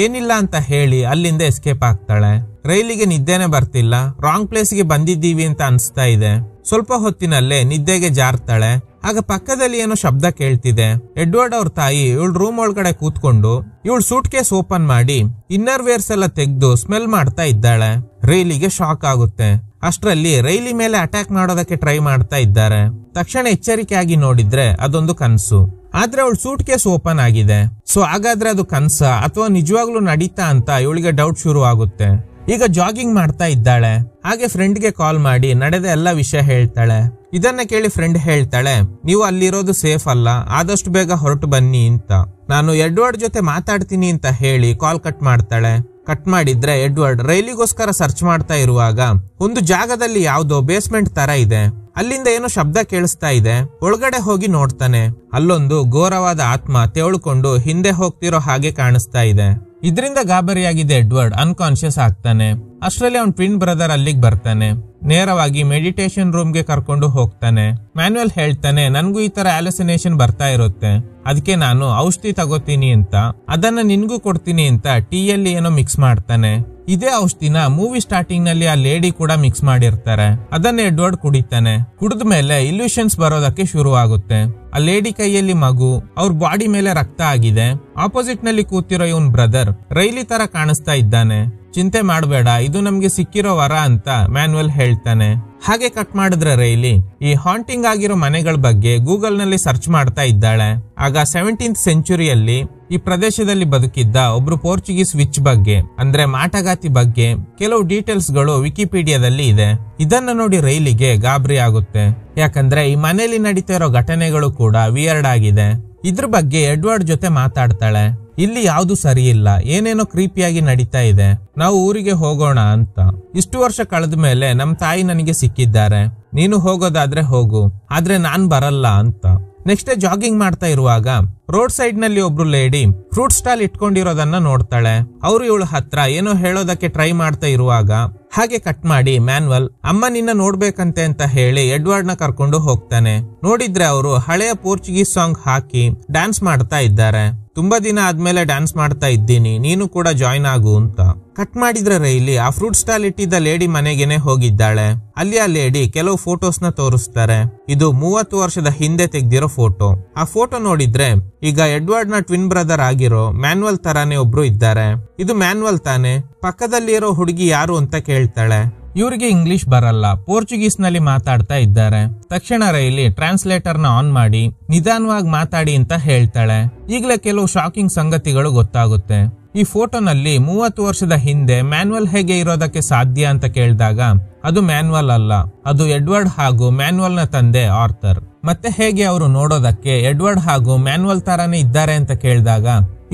ಏನಿಲ್ಲ ಅಂತ ಹೇಳಿ ಅಲ್ಲಿಂದ ಎಸ್ಕೇಪ್ ಆಗ್ತಾಳೆ. ರೈಲಿಗೆ ನಿದ್ದೆನೆ ಬರ್ತಿಲ್ಲ, ರಾಂಗ್ ಪ್ಲೇಸ್ಗೆ ಬಂದಿದ್ದೀವಿ ಅಂತ ಅನ್ಸ್ತಾ ಇದೆ. ಸ್ವಲ್ಪ ಹೊತ್ತಿನಲ್ಲೇ ನಿದ್ದೆಗೆ ಜಾರ್ತಾಳೆ. ಆಗ ಪಕ್ಕದಲ್ಲಿ ಏನೋ ಶಬ್ದ ಕೇಳ್ತಿದೆ. ಎಡ್ವರ್ಡ್ ಅವ್ರ ತಾಯಿ ಇವಳು ರೂಮ್ ಒಳಗಡೆ ಕೂತ್ಕೊಂಡು ಇವಳು ಸೂಟ್ ಕೇಸ್ ಓಪನ್ ಮಾಡಿ ಇನ್ನರ್ ವೇರ್ಸ್ ಎಲ್ಲ ತೆಗೆದು ಸ್ಮೆಲ್ ಮಾಡ್ತಾ ಇದ್ದಾಳೆ. ರೈಲಿಗೆ ಶಾಕ್ ಆಗುತ್ತೆ. ಅಷ್ಟರಲ್ಲಿ ರೈಲಿ ಮೇಲೆ ಅಟ್ಯಾಕ್ ಮಾಡೋದಕ್ಕೆ ಟ್ರೈ ಮಾಡ್ತಾ ಇದ್ದಾರೆ. ತಕ್ಷಣ ಎಚ್ಚರಿಕೆ ಆಗಿ ನೋಡಿದ್ರೆ ಅದೊಂದು ಕನ್ಸು. ಆದ್ರೆ ಅವಳು ಸೂಟ್ ಕೇಸ್ ಓಪನ್ ಆಗಿದೆ. ಸೊ ಹಾಗಾದ್ರೆ ಅದು ಕನ್ಸ ಅಥವಾ ನಿಜವಾಗ್ಲೂ ನಡೀತಾ ಅಂತ ಇವಳಿಗೆ ಡೌಟ್ ಶುರು ಆಗುತ್ತೆ. ಈಗ ಜಾಗಿಂಗ್ ಮಾಡ್ತಾ ಇದ್ದಾಳೆ. ಹಾಗೆ ಫ್ರೆಂಡ್ಗೆ ಕಾಲ್ ಮಾಡಿ ನಡೆದ ಎಲ್ಲ ವಿಷಯ ಹೇಳ್ತಾಳೆ. ಇದನ್ನ ಕೇಳಿ ಫ್ರೆಂಡ್ ಹೇಳ್ತಾಳೆ, ನೀವು ಅಲ್ಲಿರೋದು ಸೇಫ್ ಅಲ್ಲ, ಆದಷ್ಟು ಬೇಗ ಹೊರಟು ಬನ್ನಿ ಅಂತ. ನಾನು ಎಡ್ವರ್ಡ್ ಜೊತೆ ಮಾತಾಡ್ತೀನಿ ಅಂತ ಹೇಳಿ ಕಾಲ್ ಕಟ್ ಮಾಡ್ತಾಳೆ. ಕಟ್ ಮಾಡಿದ್ರೆ ಎಡ್ವರ್ಡ್ ರೈಲಿಗೋಸ್ಕರ ಸರ್ಚ್ ಮಾಡ್ತಾ ಇರುವಾಗ ಒಂದು ಜಾಗದಲ್ಲಿ ಯಾವ್ದೋ ಬೇಸ್ಮೆಂಟ್ ತರ ಇದೆ, ಅಲ್ಲಿಂದ ಏನೋ ಶಬ್ದ ಕೇಳಿಸ್ತಾ ಇದೆ. ಒಳಗಡೆ ಹೋಗಿ ನೋಡ್ತಾನೆ. ಅಲ್ಲೊಂದು ಘೋರವಾದ ಆತ್ಮ ತೆವಳ್ಕೊಂಡು ಹಿಂದೆ ಹೋಗ್ತಿರೋ ಹಾಗೆ ಕಾಣಿಸ್ತಾ ಇದೆ. ಇದರಿಂದ ಗಾಬರಿಯಾಗಿದ್ದ ಎಡ್ವರ್ಡ್ ಅನ್ಕಾನ್ಶಿಯಸ್ ಆಗ್ತಾನೆ. ಅಷ್ಟರಲ್ಲಿ ಅವನ್ ಟ್ವಿನ್ ಬ್ರದರ್ ಅಲ್ಲಿಗೆ ಬರ್ತಾನೆ. ನೇರವಾಗಿ ಮೆಡಿಟೇಷನ್ ರೂಮ್ಗೆ ಕರ್ಕೊಂಡು ಹೋಗ್ತಾನೆ. ಮ್ಯಾನ್ಯುಯಲ್ ಹೇಳ್ತಾನೆ, ನನ್ಗೂ ಈ ತರ ಹ್ಯಾಲುಸಿನೇಷನ್ ಬರ್ತಾ ಇರುತ್ತೆ, ಅದಕ್ಕೆ ನಾನು ಔಷಧಿ ತಗೋತೀನಿ ಅಂತ, ಅದನ್ನ ನಿನ್ಗೂ ಕೊಡ್ತೀನಿ ಅಂತ ಟೀಯಲ್ಲಿ ಏನೋ ಮಿಕ್ಸ್ ಮಾಡ್ತಾನೆ. ಇದೇ ಔಷಧಿನ ಮೂವಿ ಸ್ಟಾರ್ಟಿಂಗ್ ನಲ್ಲಿ ಆ ಲೇಡಿ ಕೂಡ ಮಿಕ್ಸ್ ಮಾಡಿರ್ತಾರೆ. ಅದನ್ನ ಎಡ್ವರ್ಡ್ ಕುಡಿತಾನೆ. ಕುಡಿದ ಮೇಲೆ ಇಲ್ಯೂಷನ್ಸ್ ಬರೋದಕ್ಕೆ ಶುರು ಆಗುತ್ತೆ. ಆ ಲೇಡಿ ಕೈಯಲ್ಲಿ ಮಗು, ಅವ್ರ ಬಾಡಿ ಮೇಲೆ ರಕ್ತ ಆಗಿದೆ. ಆಪೋಸಿಟ್ ನಲ್ಲಿ ಕೂತಿರೋ ಇವನ್ ಬ್ರದರ್ ರೈಲಿ ತರ ಕಾಣಿಸ್ತಾ ಇದ್ದಾನೆ. ಚಿಂತೆ ಮಾಡಬೇಡ, ಇದು ನಮ್ಗೆ ಸಿಕ್ಕಿರೋ ವರ ಅಂತ ಮ್ಯಾನ್ಯುಯಲ್ ಹೇಳ್ತಾನೆ. ಹಾಗೆ ಕಟ್ ಮಾಡಿದ್ರೆ ರೈಲಿ ಈ ಹಾಂಟಿಂಗ್ ಆಗಿರೋ ಮನೆಗಳ ಬಗ್ಗೆ ಗೂಗಲ್ ನಲ್ಲಿ ಸರ್ಚ್ ಮಾಡ್ತಾ ಇದ್ದಾಳೆ. ಆಗ 17th ಸೆಂಚುರಿಯಲ್ಲಿ ಈ ಪ್ರದೇಶದಲ್ಲಿ ಬದುಕಿದ್ದ ಒಬ್ರು ಪೋರ್ಚುಗೀಸ್ ವಿಚ್ ಬಗ್ಗೆ, ಅಂದ್ರೆ ಮಾಟಗಾತಿ ಬಗ್ಗೆ ಕೆಲವು ಡೀಟೇಲ್ಸ್ ಗಳು ವಿಕಿಪೀಡಿಯಾದಲ್ಲಿ ಇದೆ. ಇದನ್ನ ನೋಡಿ ರೈಲಿಗೆ ಗಾಬರಿ ಆಗುತ್ತೆ. ಯಾಕಂದ್ರೆ ಈ ಮನೆಯಲ್ಲಿ ನಡೀತಾ ಇರೋ ಘಟನೆಗಳು ಕೂಡ ವಿಯರ್ಡ್ ಆಗಿದೆ. ಇದ್ರ ಬಗ್ಗೆ ಎಡ್ವರ್ಡ್ ಜೊತೆ ಮಾತಾಡ್ತಾಳೆ. ಇಲ್ಲಿ ಯಾವ್ದು ಸರಿ ಇಲ್ಲ, ಏನೇನೋ ಕ್ರೀಪಿಯಾಗಿ ನಡೀತಾ ಇದೆ, ನಾವು ಊರಿಗೆ ಹೋಗೋಣ ಅಂತ. ಇಷ್ಟು ವರ್ಷ ಕಳೆದ ಮೇಲೆ ನಮ್ ತಾಯಿ ನನಗೆ ಸಿಕ್ಕಿದ್ದಾರೆ, ನೀನು ಹೋಗೋದಾದ್ರೆ ಹೋಗು, ಆದ್ರೆ ನಾನ್ ಬರಲ್ಲ ಅಂತ. ನೆಕ್ಸ್ಟ್ ಜಾಗಿಂಗ್ ಮಾಡ್ತಾ ಇರುವಾಗ ರೋಡ್ ಸೈಡ್ ನಲ್ಲಿ ಒಬ್ರು ಲೇಡಿ ಫ್ರೂಟ್ ಸ್ಟಾಲ್ ಇಟ್ಕೊಂಡಿರೋದನ್ನ ನೋಡ್ತಾಳೆ. ಅವರು ಇವಳ ಹತ್ರ ಏನೋ ಹೇಳೋದಕ್ಕೆ ಟ್ರೈ ಮಾಡ್ತಾ ಇರುವಾಗ ಹಾಗೆ ಕಟ್ ಮಾಡಿ ಮ್ಯಾನ್ಯುಯಲ್ ಅಮ್ಮ ನಿನ್ನ ನೋಡ್ಬೇಕಂತೆ ಅಂತ ಹೇಳಿ ಎಡ್ವರ್ಡ್ ನ ಕರ್ಕೊಂಡು ಹೋಗ್ತಾನೆ. ನೋಡಿದ್ರೆ ಅವರು ಹಳೆಯ ಪೋರ್ಚುಗೀಸ್ ಸಾಂಗ್ ಹಾಕಿ ಡ್ಯಾನ್ಸ್ ಮಾಡ್ತಾ ಇದ್ದಾರೆ. ತುಂಬಾ ದಿನ ಆದ್ಮೇಲೆ ಡ್ಯಾನ್ಸ್ ಮಾಡ್ತಾ ಇದ್ದೀನಿ, ನೀನು ಕೂಡ ಜಾಯ್ನ್ ಆಗು ಅಂತ. ಕಟ್ ಮಾಡಿದ್ರೆ ರೈಲಿ ಆ ಫ್ರೂಟ್ ಸ್ಟಾಲ್ ಇಟ್ಟಿದ್ದ ಲೇಡಿ ಮನೆಗೆನೆ ಹೋಗಿದ್ದಾಳೆ. ಅಲ್ಲಿ ಆ ಲೇಡಿ ಕೆಲವು ಫೋಟೋಸ್ ನ ತೋರಿಸ್ತಾರೆ. ಇದು 30 ವರ್ಷದ ಹಿಂದೆ ತೆಗ್ದಿರೋ ಫೋಟೋ. ಆ ಫೋಟೋ ನೋಡಿದ್ರೆ ಈಗ ಎಡ್ವರ್ಡ್ ನ ಟ್ವಿನ್ ಬ್ರದರ್ ಆಗಿರೋ ಮ್ಯಾನ್ಯುಯಲ್ ತರಾನೇ ಒಬ್ರು ಇದ್ದಾರೆ. ಇದು ಮ್ಯಾನ್ಯುಯಲ್ ತಾನೆ? ಪಕ್ಕದಲ್ಲಿ ಇರೋ ಹುಡುಗಿ ಯಾರು ಅಂತ ಕೇಳ್ತಾಳೆ. ಇವ್ರಿಗೆ ಇಂಗ್ಲಿಷ್ ಬರಲ್ಲ, ಪೋರ್ಚುಗೀಸ್ ನಲ್ಲಿ ಮಾತಾಡ್ತಾ ಇದ್ದಾರೆ. ತಕ್ಷಣ ರೈಲಿ ಟ್ರಾನ್ಸ್ಲೇಟರ್ ನ ಆನ್ ಮಾಡಿ ನಿಧಾನವಾಗಿ ಮಾತಾಡಿ ಅಂತ ಹೇಳ್ತಾಳೆ. ಈಗಲೇ ಕೆಲವು ಶಾಕಿಂಗ್ ಸಂಗತಿಗಳು ಗೊತ್ತಾಗುತ್ತೆ. ಈ ಫೋಟೋನಲ್ಲಿ 30 ವರ್ಷದ ಹಿಂದೆ ಮ್ಯಾನ್ಯುಯಲ್ ಹೇಗೆ ಇರೋದಕ್ಕೆ ಸಾಧ್ಯ ಅಂತ ಕೇಳಿದಾಗ ಅದು ಮ್ಯಾನ್ಯುಯಲ್ ಅಲ್ಲ, ಅದು ಎಡ್ವರ್ಡ್ ಹಾಗೂ ಮ್ಯಾನ್ಯುಯಲ್ ನ ತಂದೆ ಆರ್ಥರ್. ಮತ್ತೆ ಹೇಗೆ ಅವರು ನೋಡೋದಕ್ಕೆ ಎಡ್ವರ್ಡ್ ಹಾಗೂ ಮ್ಯಾನ್ಯುಯಲ್ ತರಾನೇ ಇದ್ದಾರೆ ಅಂತ ಕೇಳಿದಾಗ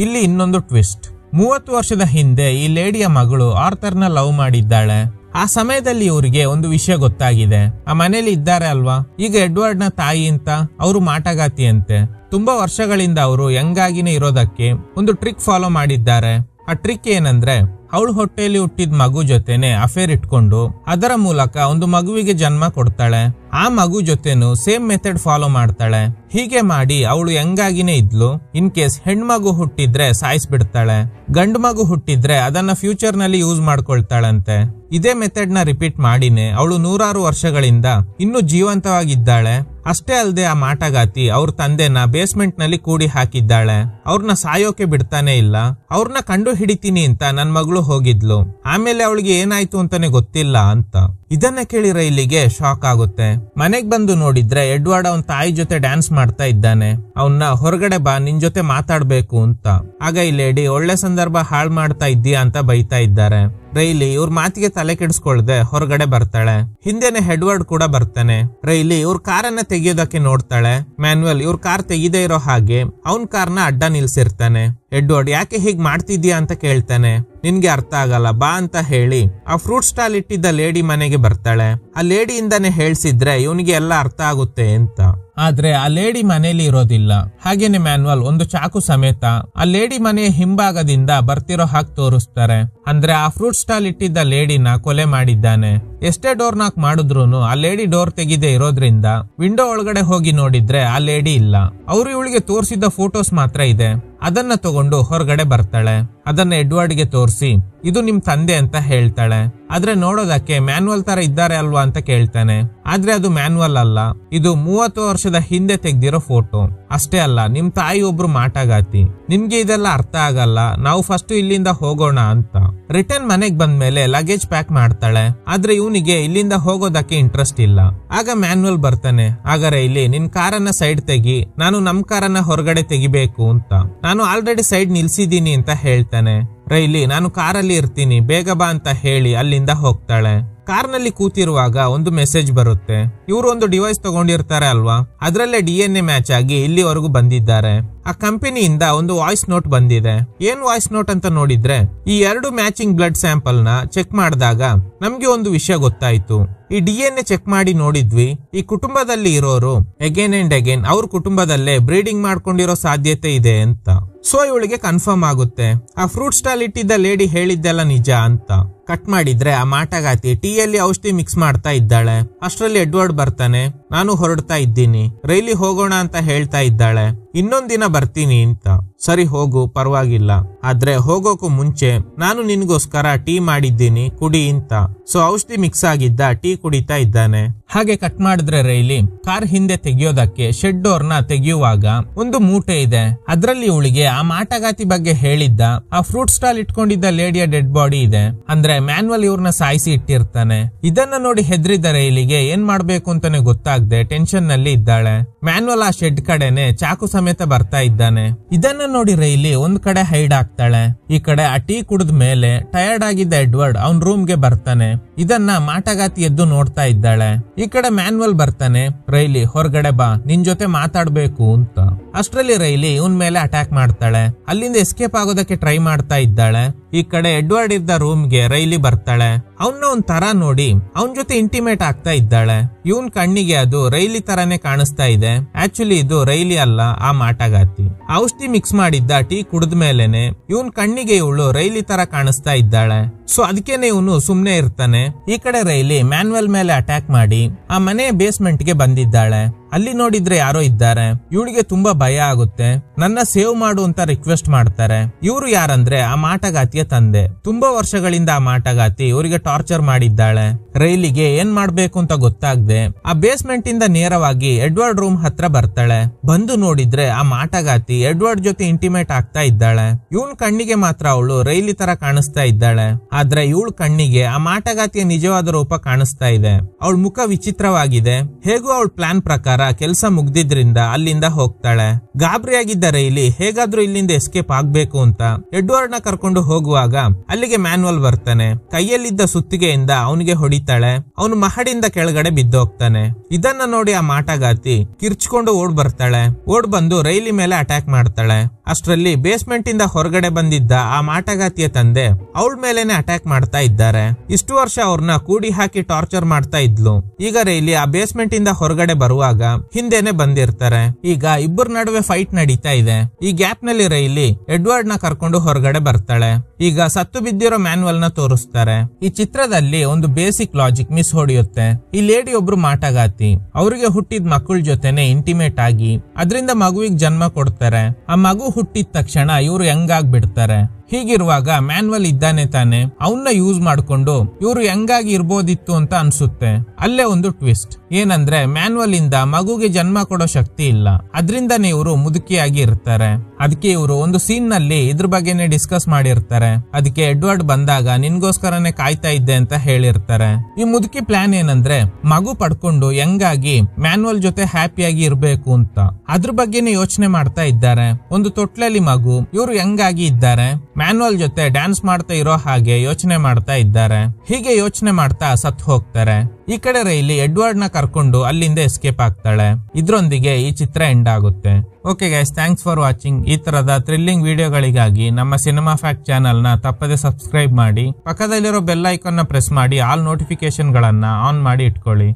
ಇಲ್ಲಿ ಇನ್ನೊಂದು ಟ್ವಿಸ್ಟ್. 30 ವರ್ಷದ ಹಿಂದೆ ಈ ಲೇಡಿಯ ಮಗಳು ಆರ್ಥರ್ ನ ಲವ್ ಮಾಡಿದ್ದಾಳೆ. ಆ ಸಮಯದಲ್ಲಿ ಇವರಿಗೆ ಒಂದು ವಿಷಯ ಗೊತ್ತಾಗಿದೆ, ಆ ಮನೇಲಿ ಇದ್ದಾರೆ ಅಲ್ವಾ, ಈಗ ಎಡ್ವರ್ಡ್ ನ ತಾಯಿ ಅಂತ ಅವರು ಮಾಟಗಾತಿ ಅಂತೆ. ತುಂಬಾ ವರ್ಷಗಳಿಂದ ಅವರು ಯಂಗಾಗಿನೇ ಇರೋದಕ್ಕೆ ಒಂದು ಟ್ರಿಕ್ ಫಾಲೋ ಮಾಡಿದ್ದಾರೆ. ಆ ಟ್ರಿಕ್ ಏನಂದ್ರೆ ಅವಳು ಹೊಟ್ಟೆಯಲ್ಲಿ ಹುಟ್ಟಿದ ಮಗು ಜೊತೆನೆ ಅಫೇರ್ ಇಟ್ಕೊಂಡು ಅದರ ಮೂಲಕ ಒಂದು ಮಗುವಿಗೆ ಜನ್ಮ ಕೊಡ್ತಾಳೆ. ಆ ಮಗು ಜೊತೆನು ಸೇಮ್ ಮೆಥಡ್ ಫಾಲೋ ಮಾಡ್ತಾಳೆ. ಹೀಗೆ ಮಾಡಿ ಅವಳು ಯಂಗಾಗಿನೇ ಇದ್ಲು. ಇನ್ ಕೇಸ್ ಹೆಣ್ಮಗು ಹುಟ್ಟಿದ್ರೆ ಸಾಯಿಸ್ಬಿಡ್ತಾಳೆ, ಗಂಡು ಮಗು ಹುಟ್ಟಿದ್ರೆ ಅದನ್ನ ಫ್ಯೂಚರ್ ನಲ್ಲಿ ಯೂಸ್ ಮಾಡ್ಕೊಳ್ತಾಳಂತೆ. ಇದೇ ಮೆಥಡ್ ನ ರಿಪೀಟ್ ಮಾಡಿನೇ ಅವಳು 100 ವರ್ಷಗಳಿಂದ ಇನ್ನೂ ಜೀವಂತವಾಗಿದ್ದಾಳೆ. ಅಷ್ಟೇ ಅಲ್ಲದೆ ಆ ಮಾಟಗಾತಿ ಅವ್ರ ತಂದೆನ ಬೇಸ್ಮೆಂಟ್ ನಲ್ಲಿ ಕೂಡಿ ಹಾಕಿದ್ದಾಳೆ. ಅವ್ರನ್ನ ಸಾಯೋಕೆ ಬಿಡ್ತಾನೆ ಇಲ್ಲ. ಅವ್ರನ್ನ ಕಂಡು ಹಿಡಿತೀನಿ ಅಂತ ನನ್ ಮಗಳು ಹೋಗಿದ್ಲು, ಆಮೇಲೆ ಅವಳಿಗೆ ಏನಾಯ್ತು ಅಂತಾನೆ ಗೊತ್ತಿಲ್ಲ ಅಂತ. ಇದನ್ನ ಕೇಳಿ ರೈಲಿಗೆ ಶಾಕ್ ಆಗುತ್ತೆ. ಮನೆಗ್ ಬಂದು ನೋಡಿದ್ರೆ ಎಡ್ವರ್ಡ್ ಅವನ್ ತಾಯಿ ಜೊತೆ ಡ್ಯಾನ್ಸ್ ಮಾಡ್ತಾ ಇದ್ದಾನೆ. ಅವನ್ನ ಹೊರಗಡೆ ಬಾ, ನಿನ್ ಜೊತೆ ಮಾತಾಡ್ಬೇಕು ಅಂತ. ಆಗ ಈ ಲೇಡಿ ಒಳ್ಳೆ ಸಂದರ್ಭ ಹಾಳು ಮಾಡ್ತಾ ಇದ್ದೀಯಾ ಅಂತ ಬೈತಾ ಇದ್ದಾರೆ. ರೈಲಿ ಇವ್ರ ಮಾತಿಗೆ ತಲೆ ಕೆಡಿಸ್ಕೊಳ್ದೆ ಹೊರಗಡೆ ಬರ್ತಾಳೆ. ಹಿಂದೆನೆ ಎಡ್ವರ್ಡ್ ಕೂಡ ಬರ್ತಾನೆ. ರೈಲಿ ಇವ್ರ ಕಾರನ್ನ ತೆಗಿಯೋದಕ್ಕೆ ನೋಡ್ತಾಳೆ. ಮ್ಯಾನ್ಯುಯಲ್ ಇವ್ರ ಕಾರ್ ತೆಗಿದೇ ಇರೋ ಹಾಗೆ ಅವನ್ ಕಾರ್ನ ಅಡ್ಡ ನಿಲ್ಸಿರ್ತಾನೆ. ಎಡ್ವರ್ಡ್ ಯಾಕೆ ಹೀಗ್ ಮಾಡ್ತಿದ್ಯಾ ಅಂತ ಕೇಳ್ತಾನೆ. ನಿನ್ಗೆ ಅರ್ಥ ಆಗಲ್ಲ, ಬಾ ಅಂತ ಹೇಳಿ ಆ ಫ್ರೂಟ್ ಸ್ಟಾಲ್ ಇಟ್ಟಿದ್ದ ಲೇಡಿ ಮನೆಗೆ ಬರ್ತಾಳೆ. ಆ ಲೇಡಿಯಿಂದಾನೆ ಹೇಳ್ಸಿದ್ರೆ ಇವನಿಗೆ ಎಲ್ಲ ಅರ್ಥ ಆಗುತ್ತೆ ಅಂತ. ಆದ್ರೆ ಆ ಲೇಡಿ ಮನೇಲಿ ಇರೋದಿಲ್ಲ. ಹಾಗೇನೆ ಮ್ಯಾನ್ಯುಯಲ್ ಒಂದು ಚಾಕು ಸಮೇತ ಆ ಲೇಡಿ ಮನೆಯ ಹಿಂಭಾಗದಿಂದ ಬರ್ತಿರೋ ಹಾಗೆ ತೋರಿಸ್ತಾರೆ. ಅಂದ್ರೆ ಆ ಫ್ರೂಟ್ ಸ್ಟಾಲ್ ಇಟ್ಟಿದ್ದ ಲೇಡಿನ ಕೊಲೆ ಮಾಡಿದ್ದಾನೆ. ಎಷ್ಟೇ ಡೋರ್ ನಾಕ್ ಮಾಡಿದ್ರೂನು ಆ ಲೇಡಿ ಡೋರ್ ತೆಗಿದೆ ಇರೋದ್ರಿಂದ ವಿಂಡೋ ಒಳಗಡೆ ಹೋಗಿ ನೋಡಿದ್ರೆ ಆ ಲೇಡಿ ಇಲ್ಲ. ಅವ್ರು ಇವಳಿಗೆ ತೋರಿಸಿದ ಫೋಟೋಸ್ ಮಾತ್ರ ಇದೆ. ಅದನ್ನ ತಗೊಂಡು ಹೊರಗಡೆ ಬರ್ತಾಳೆ. ಅದನ್ನ ಎಡ್ವರ್ಡ್ಗೆ ತೋರಿಸಿ ಇದು ನಿಮ್ ತಂದೆ ಅಂತ ಹೇಳ್ತಾಳೆ. ಆದ್ರೆ ನೋಡೋದಕ್ಕೆ ಮ್ಯಾನ್ಯುಯಲ್ ತರ ಇದ್ದಾರೆ ಅಲ್ವಾ ಅಂತ ಕೇಳ್ತಾನೆ. ಆದ್ರೆ ಅದು ಮ್ಯಾನ್ಯುಯಲ್ ಅಲ್ಲ, ಇದು 30 ವರ್ಷದ ಹಿಂದೆ ತೆಗ್ದಿರೋ ಫೋಟೋ. ಅಷ್ಟೇ ಅಲ್ಲ, ನಿಮ್ ತಾಯಿ ಒಬ್ರು ಮಾಟಗಾತಿ. ನಿಮ್ಗೆ ಇದೆಲ್ಲ ಅರ್ಥ ಆಗಲ್ಲ, ನಾವು ಫಸ್ಟ್ ಇಲ್ಲಿಂದ ಹೋಗೋಣ ಅಂತ. ರಿಟರ್ನ್ ಮನೆಗ್ ಬಂದ್ಮೇಲೆ ಲಗೇಜ್ ಪ್ಯಾಕ್ ಮಾಡ್ತಾಳೆ. ಆದ್ರೆ ಇವನಿಗೆ ಇಲ್ಲಿಂದ ಹೋಗೋದಕ್ಕೆ ಇಂಟ್ರೆಸ್ಟ್ ಇಲ್ಲ. ಆಗ ಮ್ಯಾನ್ಯುಯಲ್ ಬರ್ತಾನೆ. ಆಗ ರೈಲಿ ನಿನ್ ಕಾರನ್ನ ಸೈಡ್ ತೆಗಿ, ನಾನು ನಮ್ ಕಾರನ್ನ ಹೊರಗಡೆ ತೆಗಿಬೇಕು ಅಂತ. ನಾನು ಆಲ್ರೆಡಿ ಸೈಡ್ ನಿಲ್ಸಿದೀನಿ ಅಂತ ಹೇಳ್ತಾನೆ. ರೈಲಿ ನಾನು ಕಾರಲ್ಲಿ ಇರ್ತೀನಿ, ಬೇಗ ಬಾ ಅಂತ ಹೇಳಿ ಅಲ್ಲಿಂದ ಹೋಗ್ತಾಳೆ. ಕಾರ್ನಲ್ಲಿ ಕೂತಿರುವಾಗ ಒಂದು ಮೆಸೇಜ್ ಬರುತ್ತೆ. ಇವರು ಒಂದು ಡಿವೈಸ್ ತಗೊಂಡಿರ್ತಾರೆ ಅಲ್ವಾ, ಅದರಲ್ಲೇ DNA ಮ್ಯಾಚ್ ಆಗಿ ಇಲ್ಲಿವರೆಗೂ ಬಂದಿದ್ದಾರೆ. ಆ ಕಂಪನಿಯಿಂದ ಒಂದು ವಾಯ್ಸ್ ನೋಟ್ ಬಂದಿದೆ. ಏನ್ ವಾಯ್ಸ್ ನೋಟ್ ಅಂತ ನೋಡಿದ್ರೆ, ಈ 2 ಮ್ಯಾಚಿಂಗ್ ಬ್ಲಡ್ ಸ್ಯಾಂಪಲ್ ನ ಚೆಕ್ ಮಾಡಿದಾಗ ನಮ್ಗೆ ಒಂದು ವಿಷಯ ಗೊತ್ತಾಯ್ತು. ಈ DNA ಚೆಕ್ ಮಾಡಿ ನೋಡಿದ್ವಿ, ಈ ಕುಟುಂಬದಲ್ಲಿ ಇರೋರು ಅಗೇನ್ ಅಂಡ್ ಅಗೇನ್ ಅವ್ರ ಕುಟುಂಬದಲ್ಲೇ ಬ್ರೀಡಿಂಗ್ ಮಾಡ್ಕೊಂಡಿರೋ ಸಾಧ್ಯತೆ ಇದೆ ಅಂತ. ಸೊ ಇವಳಿಗೆ ಕನ್ಫರ್ಮ್ ಆಗುತ್ತೆ ಆ ಫ್ರೂಟ್ ಸ್ಟಾಲ್ ಇಟ್ಟಿದ್ದ ಲೇಡಿ ಹೇಳಿದ್ದೆಲ್ಲ ನಿಜ ಅಂತ. ಕಟ್ ಮಾಡಿದ್ರೆ ಆ ಮಾಟಗಾತಿ ಟೀಯಲ್ಲಿ ಔಷಧಿ ಮಿಕ್ಸ್ ಮಾಡ್ತಾ ಇದ್ದಾಳೆ. ಅಷ್ಟರಲ್ಲಿ ಎಡ್ವರ್ಡ್ ಬರ್ತಾನೆ. ನಾನು ಹೊರಡ್ತಾ ಇದ್ದೀನಿ, ರೈಲಿ ಹೋಗೋಣ ಅಂತ ಹೇಳ್ತಾ ಇದ್ದಾಳೆ. ಇನ್ನೊಂದ್ ದಿನ ಬರ್ತೀನಿ ಅಂತ. ಸರಿ ಹೋಗು, ಪರವಾಗಿಲ್ಲ, ಆದ್ರೆ ಹೋಗೋಕು ಮುಂಚೆ ನಾನು ನಿನ್ಗೋಸ್ಕರ ಟೀ ಮಾಡಿದ್ದೀನಿ, ಕುಡಿ ಅಂತ. ಸೊ ಔಷಧಿ ಮಿಕ್ಸ್ ಆಗಿದ್ದ ಟೀ ಕುಡಿತಾ ಇದ್ದಾನೆ. ಹಾಗೆ ಕಟ್ ಮಾಡಿದ್ರೆ ರೈಲಿ ಕಾರ್ ಹಿಂದೆ ತೆಗಿಯೋದಕ್ಕೆ ಶೆಡ್ ಡೋರ್ ನ ತೆಗೆಯುವಾಗ ಒಂದು ಮೂಟೆ ಇದೆ. ಅದ್ರಲ್ಲಿ ಇವಳಿಗೆ ಆ ಮಾಟಗಾತಿ ಬಗ್ಗೆ ಹೇಳಿದ್ದ ಆ ಫ್ರೂಟ್ ಸ್ಟಾಲ್ ಇಟ್ಕೊಂಡಿದ್ದ ಲೇಡಿಯ ಡೆಡ್ ಬಾಡಿ ಇದೆ. ಅಂದ್ರೆ ಮ್ಯಾನ್ವಲ್ ಇವ್ರನ್ನ ಸಾಯಿಸಿ ಇಟ್ಟಿರ್ತಾನೆ. ಇದನ್ನ ನೋಡಿ ಹೆದರಿದ ರೈಲಿಗೆ ಏನ್ ಮಾಡ್ಬೇಕು ಅಂತಾನೆ ಗೊತ್ತಾಗದೆ ಟೆನ್ಷನ್ ನಲ್ಲಿ ಇದ್ದಾಳೆ. ಮ್ಯಾನ್ವಲ್ ಆ ಶೆಡ್ ಕಡೆನೆ ಚಾಕು ಸಮೇತ ಬರ್ತಾ ಇದ್ದಾನೆ. ಇದನ್ನ ನೋಡಿ ರೈಲಿ ಒಂದ್ ಕಡೆ ಹೈಡ್ ಆಗ್ತಾಳೆ. ಈ ಕಡೆ ಆ ಟೀ ಕುಡಿದ ಮೇಲೆ ಟಯರ್ಡ್ ಆಗಿದ್ದ ಎಡ್ವರ್ಡ್ ಅವನ್ ರೂಮ್ ಗೆ ಬರ್ತಾನೆ. ಇದನ್ನ ಮಾಟಗಾತಿ ಎದ್ದು ನೋಡ್ತಾ ಇದ್ದಾಳೆ. ಈ ಕಡೆ ಮ್ಯಾನ್ವಲ್ ಬರ್ತಾನೆ. ರೈಲಿ ಹೊರಗಡೆ ಬಾ, ನಿನ್ ಜೊತೆ ಮಾತಾಡ್ಬೇಕು ಅಂತ. ಅಷ್ಟ್ರಲ್ಲಿ ರೈಲಿ ಇವನ್ ಮೇಲೆ ಅಟ್ಯಾಕ್ ಮಾಡ್ತಾಳೆ. ಅಲ್ಲಿಂದ ಎಸ್ಕೇಪ್ ಆಗೋದಕ್ಕೆ ಟ್ರೈ ಮಾಡ್ತಾ ಇದ್ದಾಳೆ. ಈ ಕಡೆ ಎಡ್ವರ್ಡ್ ಇದ್ದ ರೂಮ್ ಗೆ ರೈಲಿ ಬರ್ತಾಳೆ. ಅವನ್ನ ಒಂದ್ ತರ ನೋಡಿ ಅವನ್ ಜೊತೆ ಇಂಟಿಮೇಟ್ ಆಗ್ತಾ ಇದ್ದಾಳೆ. ಇವನ್ ಕಣ್ಣಿಗೆ ಅದು ರೈಲಿ ತರಾನೇ ಕಾಣಿಸ್ತಾ ಇದೆ. ಆಕ್ಚುಲಿ ಇದು ರೈಲಿ ಅಲ್ಲ, ಆ ಮಾಟಗಾತಿ. ಔಷಧಿ ಮಿಕ್ಸ್ ಮಾಡಿದ್ದ ಟೀ ಕುಡಿದ ಮೇಲೆನೆ ಇವನ್ ಕಣ್ಣಿಗೆ ಇವಳು ರೈಲಿ ತರ ಕಾಣಿಸ್ತಾ ಇದ್ದಾಳೆ. ಸೊ ಅದಕ್ಕೇನೆ ಇವನು ಸುಮ್ನೆ ಇರ್ತಾನೆ. ಈ ಕಡೆ ರೈಲಿ ಮ್ಯಾನ್ವಲ್ ಮೇಲೆ ಅಟ್ಯಾಕ್ ಮಾಡಿ ಆ ಮನೆ ಬೇಸ್ಮೆಂಟ್ ಗೆ ಬಂದಿದ್ದಾಳೆ. ಅಲ್ಲಿ ನೋಡಿದ್ರೆ ಯಾರೋ ಇದ್ದಾರೆ. ಇವಳಿಗೆ ತುಂಬಾ ಭಯ ಆಗುತ್ತೆ. ನನ್ನ ಸೇವ್ ಮಾಡು ಅಂತ ರಿಕ್ವೆಸ್ಟ್ ಮಾಡ್ತಾರೆ. ಇವರು ಯಾರಂದ್ರೆ ಆ ಮಾಟಗಾತಿಯ ತಂದೆ. ತುಂಬಾ ವರ್ಷಗಳಿಂದ ಆ ಮಾಟಗಾತಿ ಇವರಿಗೆ ಟಾರ್ಚರ್ ಮಾಡಿದ್ದಾಳೆ. ರೈಲಿಗೆ ಏನ್ ಮಾಡ್ಬೇಕು ಅಂತ ಗೊತ್ತಾಗದೆ ಆ ಬೇಸ್ಮೆಂಟ್ ಇಂದ ನೇರವಾಗಿ ಎಡ್ವರ್ಡ್ ರೂಮ್ ಹತ್ರ ಬರ್ತಾಳೆ. ಬಂದು ನೋಡಿದ್ರೆ ಆ ಮಾಟಗಾತಿ ಎಡ್ವರ್ಡ್ ಜೊತೆ ಇಂಟಿಮೇಟ್ ಆಗ್ತಾ ಇದ್ದಾಳೆ. ಇವನ್ ಕಣ್ಣಿಗೆ ಮಾತ್ರ ಅವಳು ರೈಲಿ ತರ ಕಾಣಿಸ್ತಾ ಇದ್ದಾಳೆ. ಆದ್ರೆ ಇವಳ ಕಣ್ಣಿಗೆ ಆ ಮಾಟಗಾತಿಯ ನಿಜವಾದ ರೂಪ ಕಾಣಿಸ್ತಾ ಇದೆ. ಅವಳ ಮುಖ ವಿಚಿತ್ರವಾಗಿದೆ. ಹೇಗೂ ಅವಳ ಪ್ಲಾನ್ ಪ್ರಕಾರ ಕೆಲಸ ಮುಗ್ದಿದ್ರಿಂದ ಅಲ್ಲಿಂದ ಹೋಗ್ತಾಳೆ. ಗಾಬರಿಯಾಗಿದ್ದ ರೈಲಿ ಹೇಗಾದ್ರೂ ಇಲ್ಲಿಂದ ಎಸ್ಕೇಪ್ ಆಗ್ಬೇಕು ಅಂತ ಎಡ್ವರ್ಡ್ ನ ಕರ್ಕೊಂಡು ಹೋಗುವಾಗ ಅಲ್ಲಿಗೆ ಮ್ಯಾನ್ವಲ್ ಬರ್ತಾನೆ. ಕೈಯಲ್ಲಿದ್ದ ಸುತ್ತಿಗೆಯಿಂದ ಅವನಿಗೆ ಹೊಡಿತಾಳೆ. ಅವನು ಮಹಡಿಯಿಂದ ಕೆಳಗಡೆ ಬಿದ್ದೋಗ್ತಾನೆ. ಇದನ್ನ ನೋಡಿ ಆ ಮಾಟಗಾತಿ ಕಿರ್ಚ್ಕೊಂಡು ಓಡ್ ಬರ್ತಾಳೆ. ಓಡ್ ಬಂದು ರೈಲಿ ಮೇಲೆ ಅಟ್ಯಾಕ್ ಮಾಡ್ತಾಳೆ. ಅಷ್ಟರಲ್ಲಿ ಬೇಸ್ಮೆಂಟ್ ಇಂದ ಹೊರಗಡೆ ಬಂದಿದ್ದ ಆ ಮಾಟಗಾತಿಯ ತಂದೆ ಅವಳ ಮೇಲೆನೆ ಅಟ್ಯಾಕ್ ಮಾಡ್ತಾ ಇದ್ದಾರೆ. ಇಷ್ಟು ವರ್ಷ ಅವ್ರನ್ನ ಕೂಡಿ ಹಾಕಿ ಟಾರ್ಚರ್ ಮಾಡ್ತಾ ಇದ್ಲು. ಈಗ ರೈಲಿ ಆ ಬೇಸ್ಮೆಂಟ್ ಇಂದ ಹೊರಗಡೆ ಬರುವಾಗ ಹಿಂದೆನೆ ಬಂದಿರ್ತಾರೆ. ಈಗ ಇಬ್ಬರ ನಡುವೆ ಫೈಟ್ ನಡೀತಾ ಇದೆ. ಈ ಗ್ಯಾಪ್ ನಲ್ಲಿ ರೈಲಿ ಎಡ್ವರ್ಡ್ ನ ಕರ್ಕೊಂಡು ಹೊರಗಡೆ ಬರ್ತಾಳೆ. ಈಗ ಸತ್ತು ಬಿದ್ದಿರೋ ಮ್ಯಾನ್ವಲ್ ನ ತೋರಿಸ್ತಾರೆ. ಈ ಚಿತ್ರದಲ್ಲಿ ಒಂದು ಬೇಸಿಕ್ ಲಾಜಿಕ್ ಮಿಸ್ ಹೊಡೆಯುತ್ತೆ. ಈ ಲೇಡಿ ಒಬ್ರು ಮಾಟಗಾತಿ. ಅವರಿಗೆ ಹುಟ್ಟಿದ ಮಕ್ಕಳ ಜೊತೆನೆ ಇಂಟಿಮೇಟ್ ಆಗಿ ಅದರಿಂದ ಮಗುವಿಗೆ ಜನ್ಮ ಕೊಡ್ತಾರೆ. ಆ ಮಗು ಹುಟ್ಟಿದ ತಕ್ಷಣ ಇವರು ಹೆಂಗಾಗ್ಬಿಡ್ತಾರೆ. ಹೀಗಿರುವಾಗ ಮ್ಯಾನ್ವಲ್ ಇದ್ದಾನೆ ತಾನೆ, ಅವನ್ನ ಯೂಸ್ ಮಾಡ್ಕೊಂಡು ಇವರು ಹೆಂಗಾಗಿ ಇರ್ಬೋದಿತ್ತು ಅಂತ ಅನ್ಸುತ್ತೆ. ಅಲ್ಲೇ ಒಂದು ಟ್ವಿಸ್ಟ್ ಏನಂದ್ರೆ ಮ್ಯಾನ್ವಲ್ ಇಂದ ಮಗುಗೆ ಜನ್ಮ ಕೊಡೋ ಶಕ್ತಿ ಇಲ್ಲ. ಅದ್ರಿಂದಾನೇ ಇವರು ಮುದುಕಿಯಾಗಿ ಇರ್ತಾರೆ. ಅದಕ್ಕೆ ಇವರು ಒಂದು ಸೀನ್ ನಲ್ಲಿ ಇದ್ರ ಬಗ್ಗೆನೆ ಡಿಸ್ಕಸ್ ಮಾಡಿರ್ತಾರೆ. ಅದಕ್ಕೆ ಎಡ್ವರ್ಡ್ ಬಂದಾಗ ನಿನ್ಗೋಸ್ಕರನೇ ಕಾಯ್ತಾ ಇದ್ದೆ ಅಂತ ಹೇಳಿರ್ತಾರೆ. ಈ ಮುದುಕಿ ಪ್ಲಾನ್ ಏನಂದ್ರೆ ಮಗು ಪಡ್ಕೊಂಡು ಹೆಂಗಾಗಿ ಮ್ಯಾನ್ವಲ್ ಜೊತೆ ಹ್ಯಾಪಿಯಾಗಿ ಇರ್ಬೇಕು ಅಂತ ಅದ್ರ ಬಗ್ಗೆನೆ ಯೋಚನೆ ಮಾಡ್ತಾ ಇದ್ದಾರೆ. ಒಂದು ತೊಟ್ಲಲ್ಲಿ ಮಗು, ಇವರು ಹೆಂಗಾಗಿ ಇದ್ದಾರೆ, ಮ್ಯಾನ್ವಲ್ ಜೊತೆ ಡ್ಯಾನ್ಸ್ ಮಾಡ್ತಾ ಇರೋ ಹಾಗೆ ಯೋಚನೆ ಮಾಡ್ತಾ ಇದ್ದಾರೆ. ಹೀಗೆ ಯೋಚನೆ ಮಾಡ್ತಾ ಸತ್ ಹೋಗ್ತಾರೆ. ಈ ಕಡೆ ರೈಲಿ ಎಡ್ವರ್ಡ್ ನ ಕರ್ಕೊಂಡು ಅಲ್ಲಿಂದ ಎಸ್ಕೇಪ್ ಆಗ್ತಾಳೆ. ಇದ್ರೊಂದಿಗೆ ಈ ಚಿತ್ರ ಎಂಡ್ ಆಗುತ್ತೆ. Okay guys, thanks for watching. ಈ ತರದ ಥ್ರಿಲ್ಲಿಂಗ್ ವಿಡಿಯೋಗಳಿಗಾಗಿ ನಮ್ಮ ಸಿನಿಮಾ ಫ್ಯಾಕ್ಟ್ ಚಾನಲ್ ನ ತಪ್ಪದೆ ಸಬ್ಸ್ಕ್ರೈಬ್ ಮಾಡಿ. ಪಕ್ಕದಲ್ಲಿರೋ ಬೆಲ್ ಐಕಾನ್ ನ ಪ್ರೆಸ್ ಮಾಡಿ ಆಲ್ ನೋಟಿಫಿಕೇಶನ್ ಗಳನ್ನ ಆನ್ ಮಾಡಿ ಇಟ್ಕೊಳ್ಳಿ.